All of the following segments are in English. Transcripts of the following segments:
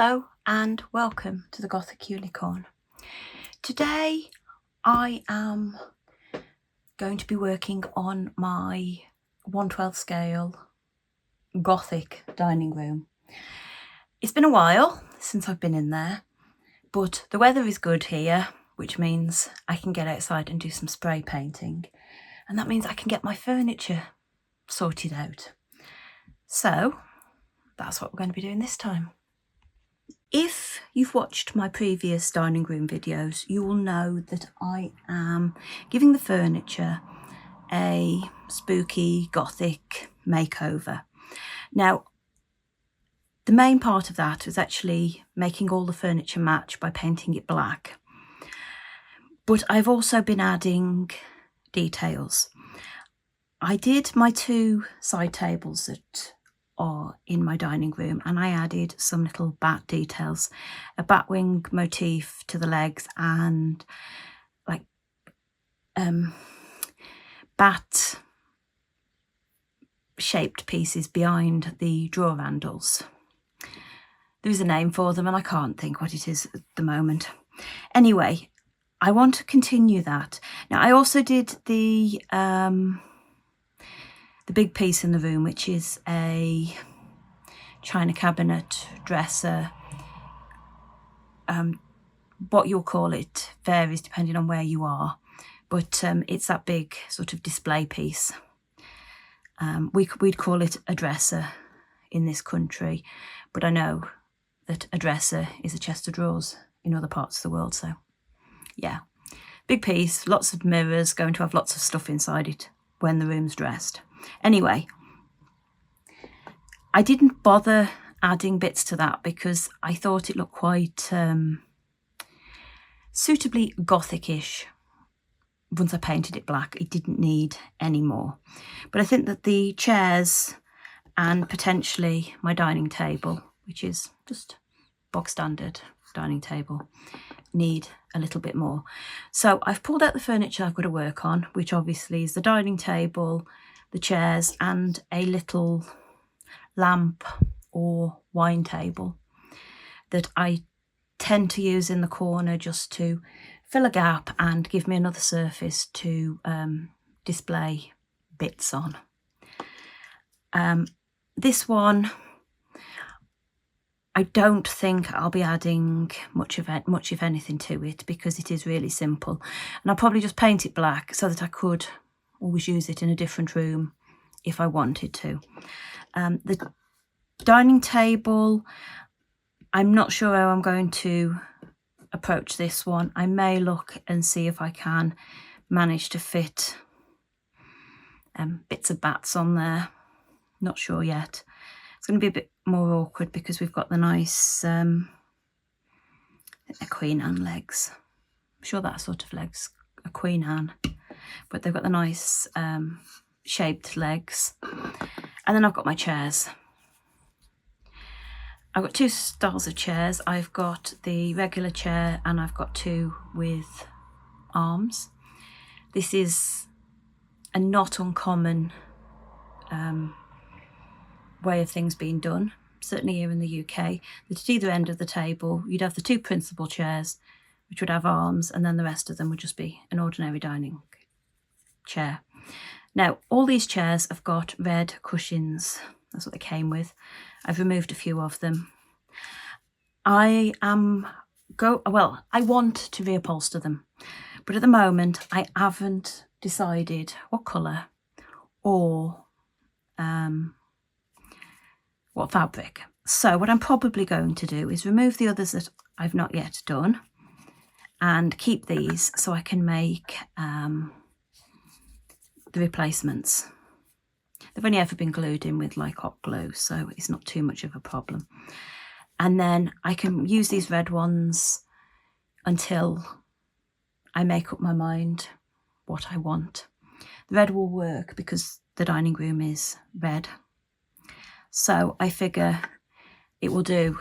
Hello and welcome to the Gothic Unicorn. Today I am going to be working on my 1/12 scale Gothic dining room. It's been a while since I've been in there, but the weather is good here, which means I can get outside and do some spray painting, and that means I can get my furniture sorted out. So that's what we're going to be doing this time. If you've watched my previous dining room videos, you will know that I am giving the furniture a spooky Gothic makeover. Now, the main part of that was actually making all the furniture match by painting it black. But I've also been adding details. I did my 2 side tables that are in my dining room, and I added some little bat details, a bat wing motif to the legs, and like bat shaped pieces behind the drawer handles. There is a name for them and I can't think what it is at the moment. Anyway, I want to continue that. Now I also did the big piece in the room, which is a china cabinet, dresser. What you'll call it varies depending on where you are, but it's that big sort of display piece. We'd call it a dresser in this country, but I know that a dresser is a chest of drawers in other parts of the world. So yeah, big piece, lots of mirrors, going to have lots of stuff inside it when the room's dressed. Anyway, I didn't bother adding bits to that because I thought it looked quite suitably Gothic-ish. Once I painted it black, it didn't need any more. But I think that the chairs and potentially my dining table, which is just bog standard dining table, need a little bit more. So I've pulled out the furniture I've got to work on, which obviously is the dining table, the chairs, and a little lamp or wine table that I tend to use in the corner just to fill a gap and give me another surface to display bits on. This one, I don't think I'll be adding much if anything to it, because it is really simple, and I'll probably just paint it black so that I could always use it in a different room if I wanted to. The dining table, I'm not sure how I'm going to approach this one. I may look and see if I can manage to fit bits of bats on there. Not sure yet. It's going to be a bit more awkward because we've got the nice Queen Anne legs. I'm sure that sort of legs are Queen Anne, but they've got the nice shaped legs. And then I've got my chairs. I've got 2 styles of chairs. I've got the regular chair and I've got 2 with arms. This is a not uncommon way of things being done, certainly here in the UK. That at either end of the table, you'd have the 2 principal chairs, which would have arms, and then the rest of them would just be an ordinary dining chair. Now, all these chairs have got red cushions. That's what they came with. I've removed a few of them. I want to reupholster them, but at the moment I haven't decided what colour or what fabric. So what I'm probably going to do is remove the others that I've not yet done and keep these so I can make the replacements. They've only ever been glued in with like hot glue, so it's not too much of a problem. And then I can use these red ones until I make up my mind what I want. The red will work because the dining room is red. So I figure it will do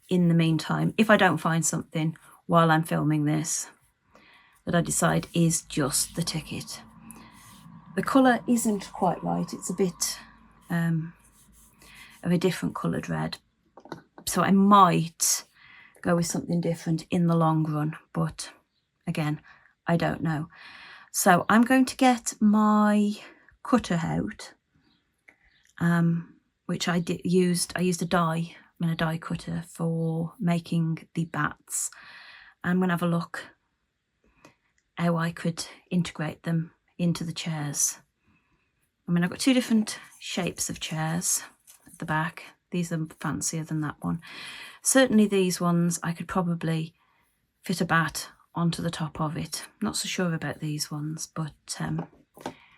in the meantime, if I don't find something while I'm filming this that I decide is just the ticket. The colour isn't quite right. It's a bit of a different coloured red. So I might go with something different in the long run, but again, I don't know. So I'm going to get my cutter out, which I used a die cutter for making the bats. I'm going to have a look how I could integrate them into the chairs. I mean, I've got two different shapes of chairs at the back. These are fancier than that one. Certainly these ones, I could probably fit a bat onto the top of it. Not so sure about these ones, but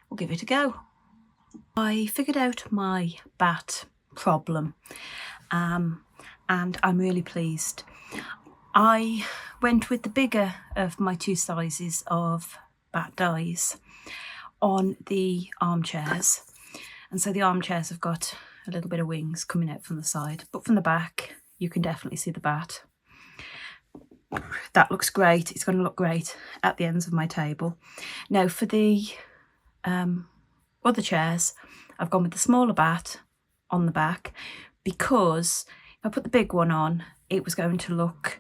we'll give it a go. I figured out my bat problem, and I'm really pleased. I went with the bigger of my two sizes of bat dies on the armchairs, and so the armchairs have got a little bit of wings coming out from the side, but from the back you can definitely see the bat. That looks great. It's going to look great at the ends of my table. Now for the other chairs, I've gone with the smaller bat on the back, because if I put the big one on, it was going to look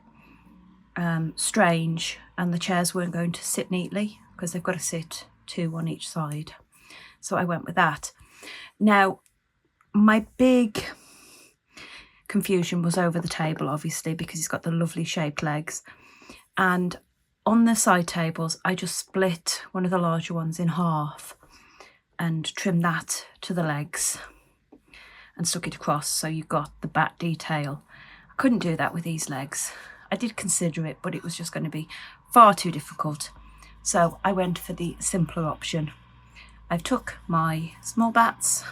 strange, and the chairs weren't going to sit neatly because they've got to sit two on each side. So I went with that. Now, my big confusion was over the table, obviously, because it's got the lovely shaped legs. And on the side tables, I just split one of the larger ones in half and trimmed that to the legs and stuck it across, so you got the bat detail. I couldn't do that with these legs. I did consider it, but it was just going to be far too difficult. So I went for the simpler option. I've took my small bats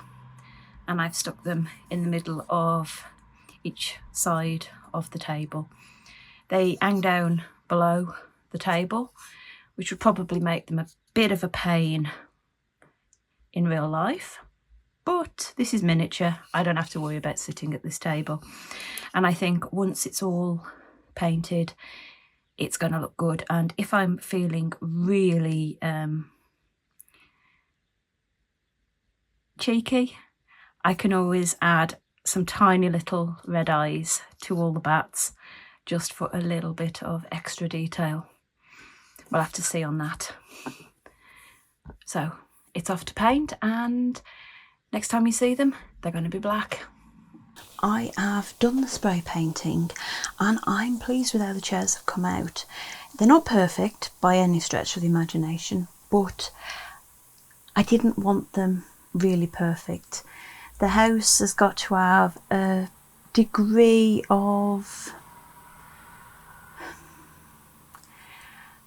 and I've stuck them in the middle of each side of the table. They hang down below the table, which would probably make them a bit of a pain in real life, but this is miniature. I don't have to worry about sitting at this table, and I think once it's all painted, it's going to look good. And if I'm feeling really cheeky, I can always add some tiny little red eyes to all the bats, just for a little bit of extra detail. We'll have to see on that. So it's off to paint, and next time you see them, they're going to be black. I have done the spray painting and I'm pleased with how the chairs have come out. They're not perfect by any stretch of the imagination, but I didn't want them really perfect. The house has got to have a degree of,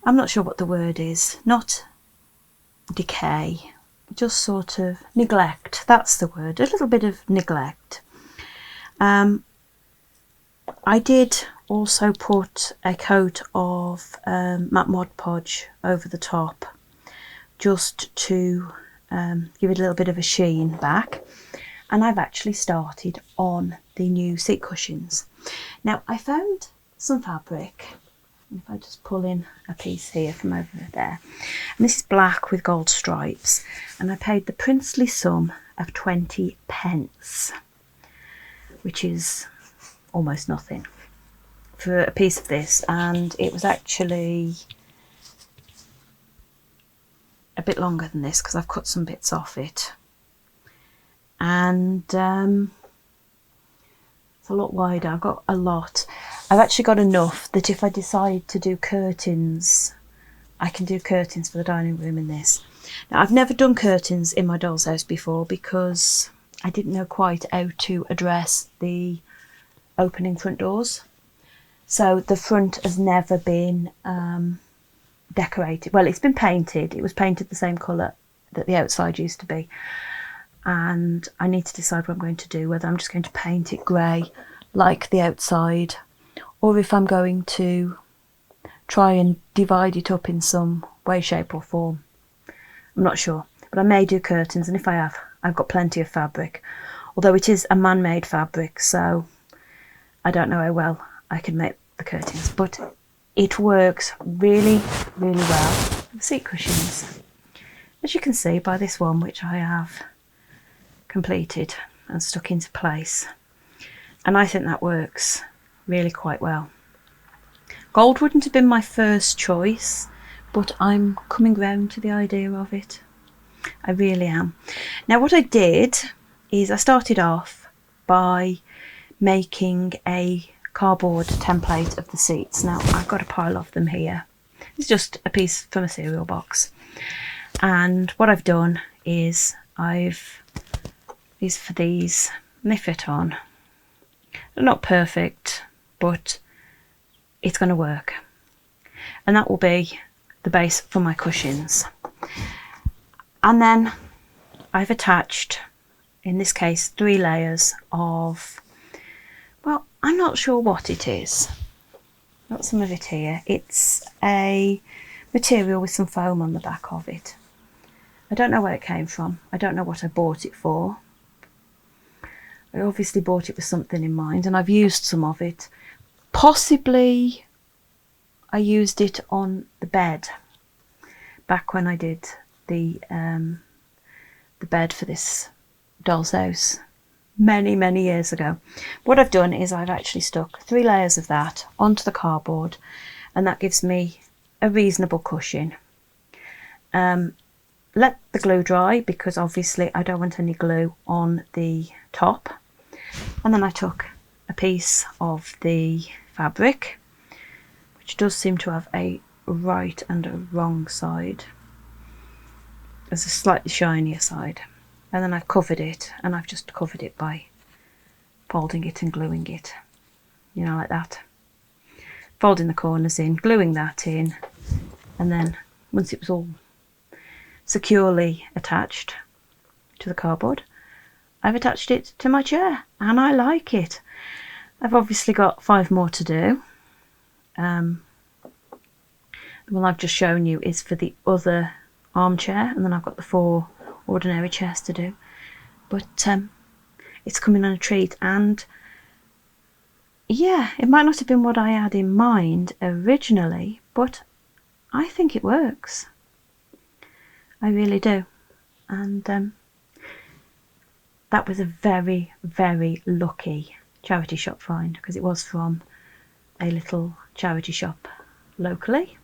I'm not sure what the word is, not decay, just sort of neglect. That's the word, a little bit of neglect. I did also put a coat of matte Mod Podge over the top, just to give it a little bit of a sheen back. And I've actually started on the new seat cushions. Now I found some fabric. If I just pull in a piece here from over there, and this is black with gold stripes, and I paid the princely sum of 20 pence, which is almost nothing for a piece of this, and it was actually a bit longer than this because I've cut some bits off it, and it's a lot wider. I've got a lot. I've actually got enough that if I decide to do curtains, I can do curtains for the dining room in this. Now, I've never done curtains in my doll's house before because I didn't know quite how to address the opening front doors. So the front has never been decorated. Well, it's been painted. It was painted the same colour that the outside used to be. And I need to decide what I'm going to do, whether I'm just going to paint it grey like the outside, or if I'm going to try and divide it up in some way, shape or form. I'm not sure, but I may do curtains, and if I have, I've got plenty of fabric, although it is a man-made fabric, so I don't know how well I can make the curtains, but it works really, really well. The seat cushions, as you can see by this one, which I have completed and stuck into place, and I think that works really quite well. Gold wouldn't have been my first choice, but I'm coming round to the idea of it. I really am. Now what I did is I started off by making a cardboard template of the seats. Now I've got a pile of them here. It's just a piece from a cereal box. And what I've done is these and they fit on. They're not perfect, but it's going to work. And that will be the base for my cushions. And then I've attached, in this case, 3 layers of, well, I'm not sure what it is. Got some of it here. It's a material with some foam on the back of it. I don't know where it came from. I don't know what I bought it for. I obviously bought it with something in mind, and I've used some of it. Possibly I used it on the bed back when I did the bed for this doll's house many years ago. What I've done is I've actually stuck 3 layers of that onto the cardboard, and that gives me a reasonable cushion. Let the glue dry, because obviously I don't want any glue on the top. And then I took a piece of the fabric, which does seem to have a right and a wrong side. There's a slightly shinier side. And then I've covered it, and I've just covered it by folding it and gluing it, you know, like that. Folding the corners in, gluing that in, and then once it was all securely attached to the cardboard, I've attached it to my chair, and I like it. I've obviously got 5 more to do. The one I've just shown you is for the other armchair, and then I've got the 4 ordinary chairs to do. But it's coming on a treat, and yeah, it might not have been what I had in mind originally, but I think it works. I really do. And that was a very lucky charity shop find, because it was from a little charity shop locally,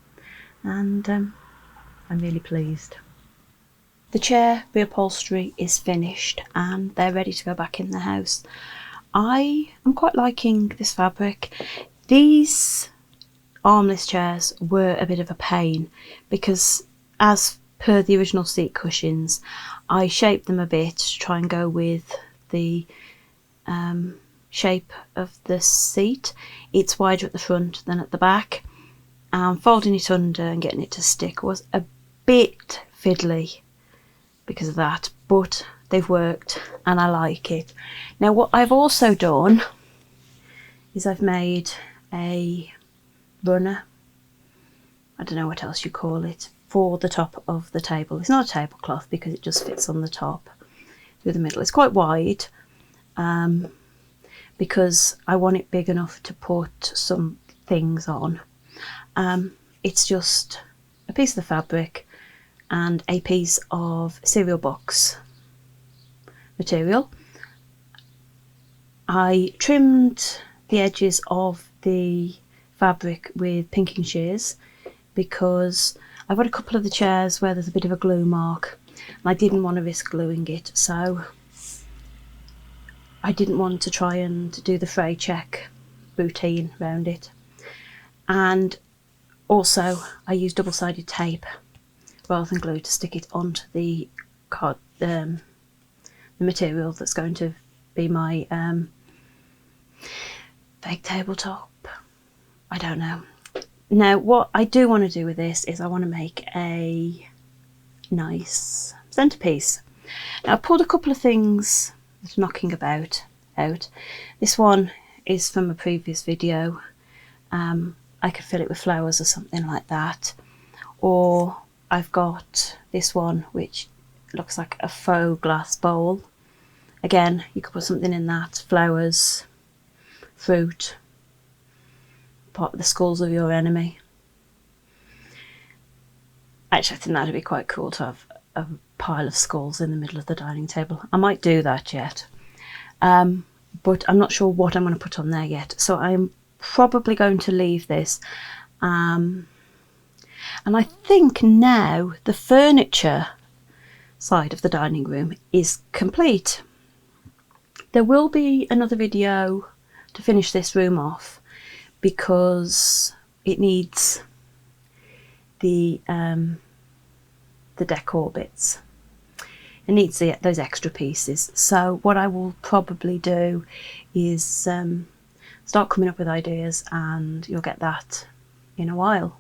and I'm really pleased. The chair reupholstery is finished and they're ready to go back in the house. I am quite liking this fabric. These armless chairs were a bit of a pain, because as per the original seat cushions, I shaped them a bit to try and go with the shape of the seat. It's wider at the front than at the back, and folding it under and getting it to stick was a bit fiddly because of that, but they've worked and I like it. Now what I've also done is I've made a runner, I don't know what else you call it, for the top of the table. It's not a tablecloth because it just fits on the top through the middle. It's quite wide because I want it big enough to put some things on. It's just a piece of the fabric and a piece of cereal box material. I trimmed the edges of the fabric with pinking shears because I've got a couple of the chairs where there's a bit of a glue mark and I didn't want to risk gluing it, so I didn't want to try and do the fray check routine around it. And also I used double-sided tape rather than glue to stick it onto the material that's going to be my fake tabletop. I don't know. Now what I do want to do with this is I want to make a nice centerpiece. Now I pulled a couple of things that are knocking about out. This one is from a previous video. I could fill it with flowers or something like that, or I've got this one which looks like a faux glass bowl. Again, you could put something in that, flowers, fruit, part of the skulls of your enemy. Actually, I think that'd be quite cool to have a pile of skulls in the middle of the dining table. I might do that yet, but I'm not sure what I'm going to put on there yet, so I'm probably going to leave this And I think now the furniture side of the dining room is complete. There will be another video to finish this room off because it needs the decor bits. It needs those extra pieces. So what I will probably do is start coming up with ideas, and you'll get that in a while.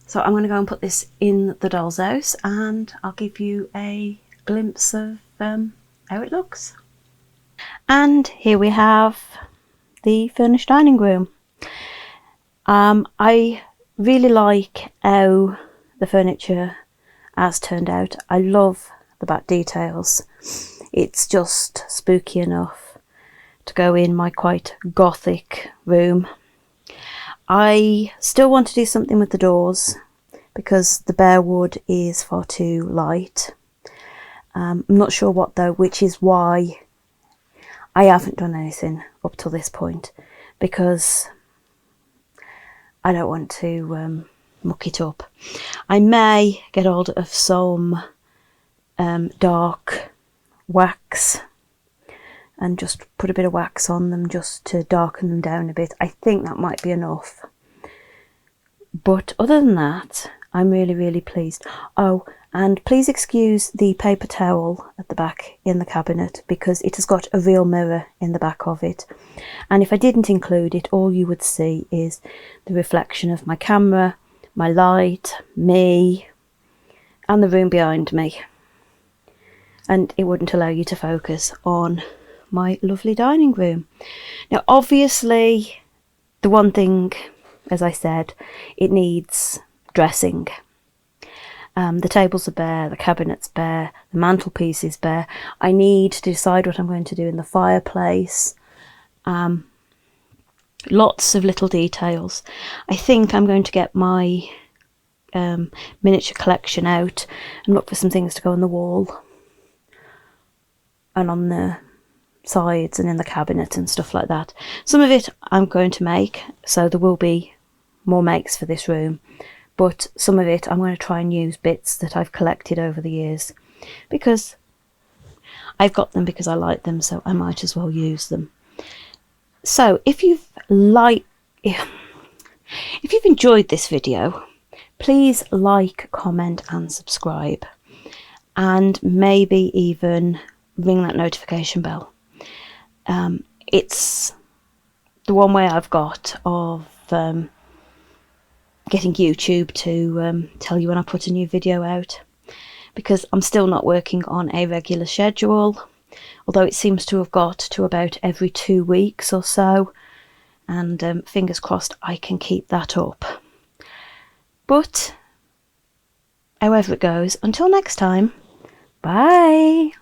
So I'm going to go and put this in the doll's house, and I'll give you a glimpse of how it looks. And here we have the furnished dining room. I really like how the furniture has turned out. I love the back details. It's just spooky enough to go in my quite gothic room. I still want to do something with the doors because the bare wood is far too light. I'm not sure what though, which is why I haven't done anything up till this point, because I don't want to muck it up. I may get hold of some dark wax and just put a bit of wax on them just to darken them down a bit. I think that might be enough. But other than that, I'm really, really pleased. Oh, and please excuse the paper towel at the back in the cabinet because it has got a real mirror in the back of it. And if I didn't include it, all you would see is the reflection of my camera, my light, me, and the room behind me. And it wouldn't allow you to focus on my lovely dining room. Now, obviously, the one thing, as I said, it needs dressing. The tables are bare, the cabinet's bare, the mantelpiece is bare. I need to decide what I'm going to do in the fireplace. Lots of little details. I think I'm going to get my miniature collection out and look for some things to go on the wall and on the sides and in the cabinet and stuff like that. Some of it I'm going to make, so there will be more makes for this room, but some of it I'm going to try and use bits that I've collected over the years because I've got them because I like them, so I might as well use them. So if you've enjoyed this video, please like, comment and subscribe, and maybe even ring that notification bell. It's the one way I've got of getting YouTube to tell you when I put a new video out, because I'm still not working on a regular schedule, although it seems to have got to about every 2 weeks or so, and fingers crossed I can keep that up. But however it goes, until next time, bye.